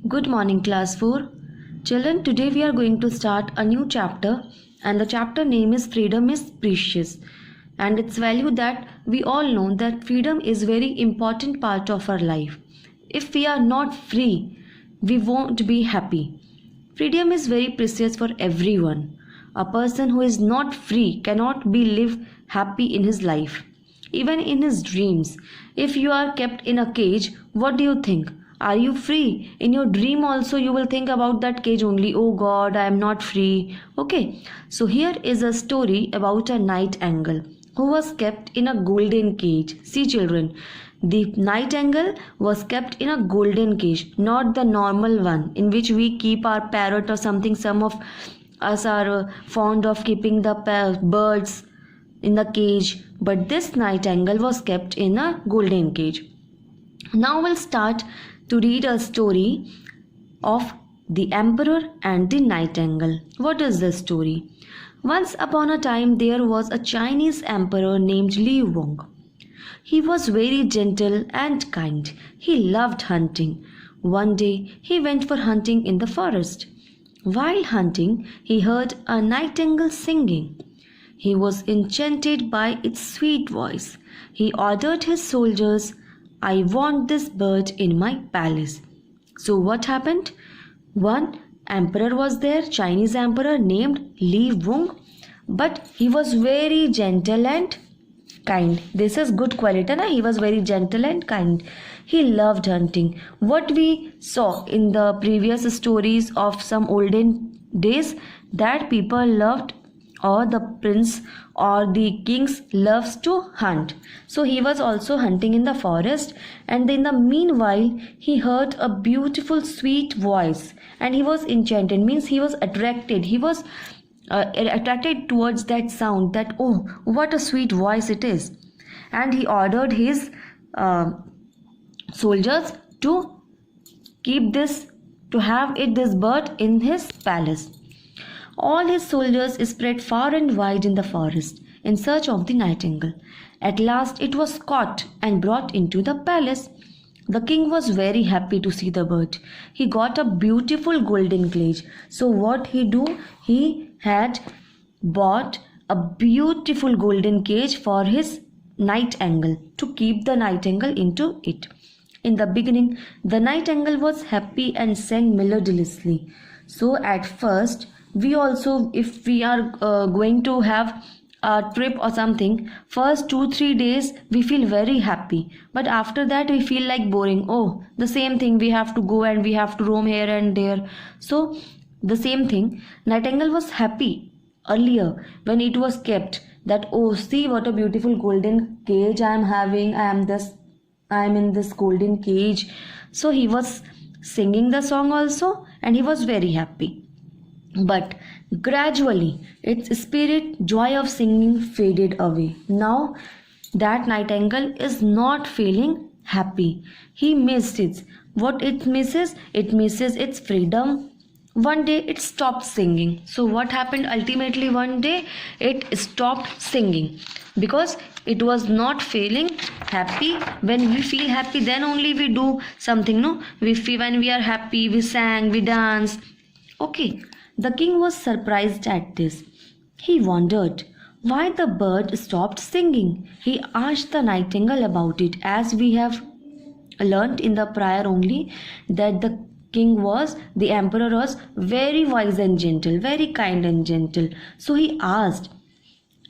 Good morning, class 4. Children, today we are going to start a new chapter, and the chapter name is Freedom is Precious. And its value that we all know that freedom is very important part of our life. If we are not free, we won't be happy. Freedom is very precious for everyone. A person who is not free cannot be live happy in his life. Even in his dreams, if you are kept in a cage, what do you think? Are you free? In your dream also you will think about that cage only. Oh God, I am not free. Okay, so here is a story about a nightingale who was kept in a golden cage. See children, the nightingale was kept in a golden cage, not the normal one in which we keep our parrot or something. Some of us are fond of keeping the birds in the cage, but this nightingale was kept in a golden cage. Now we'll start to read a story of the emperor and the nightingale. What is the story? Once upon a time there was a Chinese emperor named Li Wang. He was very gentle and kind. He loved hunting. One day he went for hunting in the forest. While hunting, he heard a nightingale singing. He was enchanted by its sweet voice. He ordered his soldiers, I want this bird in my palace. So what happened? One emperor was there, Chinese emperor named Li Wang, but he was very gentle and kind. This is good quality, na? He was very gentle and kind. He loved hunting. What we saw in the previous stories of some olden days, that people loved, or the prince or the kings loves to hunt. So he was also hunting in the forest, and in the meanwhile he heard a beautiful sweet voice, and he was enchanted, means he was attracted. He was attracted towards that sound, that oh, what a sweet voice it is. And he ordered his soldiers to keep this, to have this bird in his palace. All his soldiers spread far and wide in the forest in search of the nightingale. At last it was caught and brought into the palace. The king was very happy to see the bird. He got a beautiful golden cage. So what he do? He had bought a beautiful golden cage for his nightingale, to keep the nightingale into it. In the beginning, the nightingale was happy and sang melodiously. So at first, we also, if we are going to have a trip or something, first 2-3 days we feel very happy, but after that we feel like boring. Oh, the same thing, we have to go and we have to roam here and there. So the same thing, nightingale was happy earlier when it was kept, that oh, see what a beautiful golden cage I am having, I am in this golden cage. So he was singing the song also, and he was very happy. But gradually its spirit, joy of singing faded away. Now that nightingale is not feeling happy. He missed it. What it misses? It misses its freedom. One day it stopped singing. So what happened? Ultimately one day it stopped singing, because it was not feeling happy. When we feel happy, then only we do something, no? When we are happy, we sang, we dance. Okay. The king was surprised at this. He wondered why the bird stopped singing. He asked the nightingale about it, as we have learnt in the prior only, that the emperor was very wise and gentle, very kind and gentle. So he asked,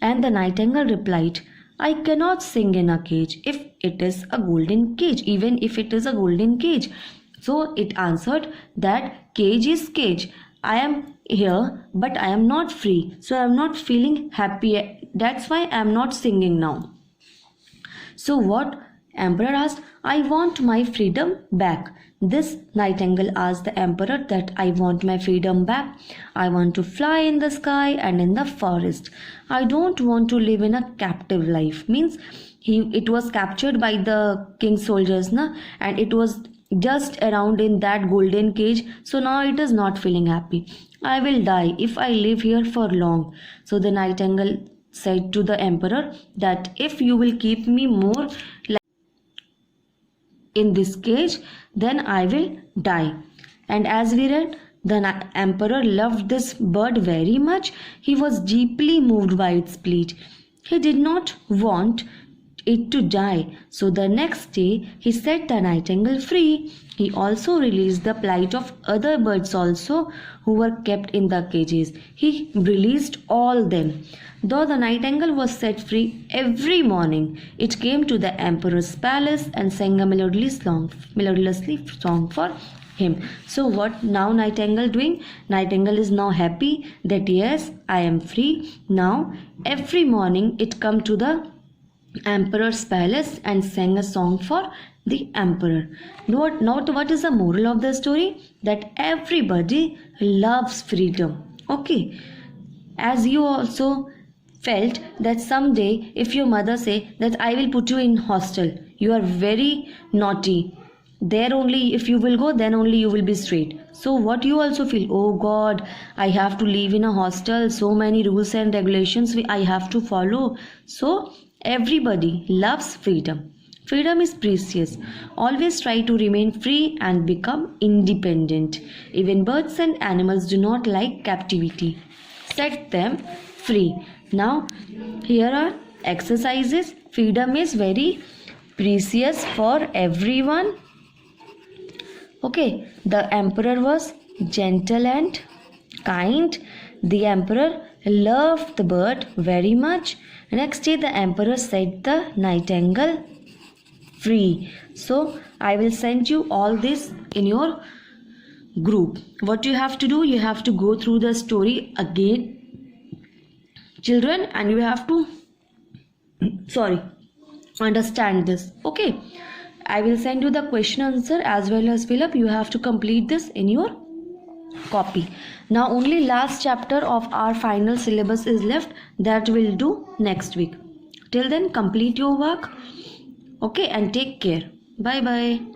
and the nightingale replied, I cannot sing in a cage if it is a golden cage, even if it is a golden cage. So it answered that cage is cage. I am here, but I am not free. So I am not feeling happy. That's why I am not singing now. So what emperor asked? I want my freedom back. This nightingale asked the emperor that I want my freedom back. I want to fly in the sky and in the forest. I don't want to live in a captive life. Means it was captured by the king's soldiers, and it was just around in that golden cage. So now it is not feeling happy. I will die if I live here for long. So the nightingale said to the emperor that if you will keep me more in this cage, then I will die. And as we read, the emperor loved this bird very much. He was deeply moved by its plight. He did not want it to die, so the next day he set the nightingale free. He also released the plight of other birds also who were kept in the cages. He released all them. Though the nightingale was set free, every morning it came to the emperor's palace and sang a melodious song for him. So what now nightingale doing? Nightingale is now happy that yes, I am free. Now every morning it come to the emperor's palace and sang a song for the emperor. What is the moral of the story? That everybody loves freedom. Okay. As you also felt that someday if your mother say that I will put you in hostel, you are very naughty, there only if you will go, then only you will be straight. So what you also feel, oh God, I have to live in a hostel, so many rules and regulations I have to follow. So everybody loves freedom. Freedom is precious. Always try to remain free and become independent. Even birds and animals do not like captivity. Set them free. Now here are exercises. Freedom is very precious for everyone. Okay, the emperor was gentle and kind. The emperor loved the bird very much. Next day the emperor set the nightingale free. So I will send you all this in your group. What you have to do, you have to go through the story again, children, and you have to understand this. Okay, I will send you the question answer as well as fill up. You have to complete this in your copy. Now only last chapter of our final syllabus is left, that we'll do next week. Till then complete your work. Okay, and take care. Bye bye.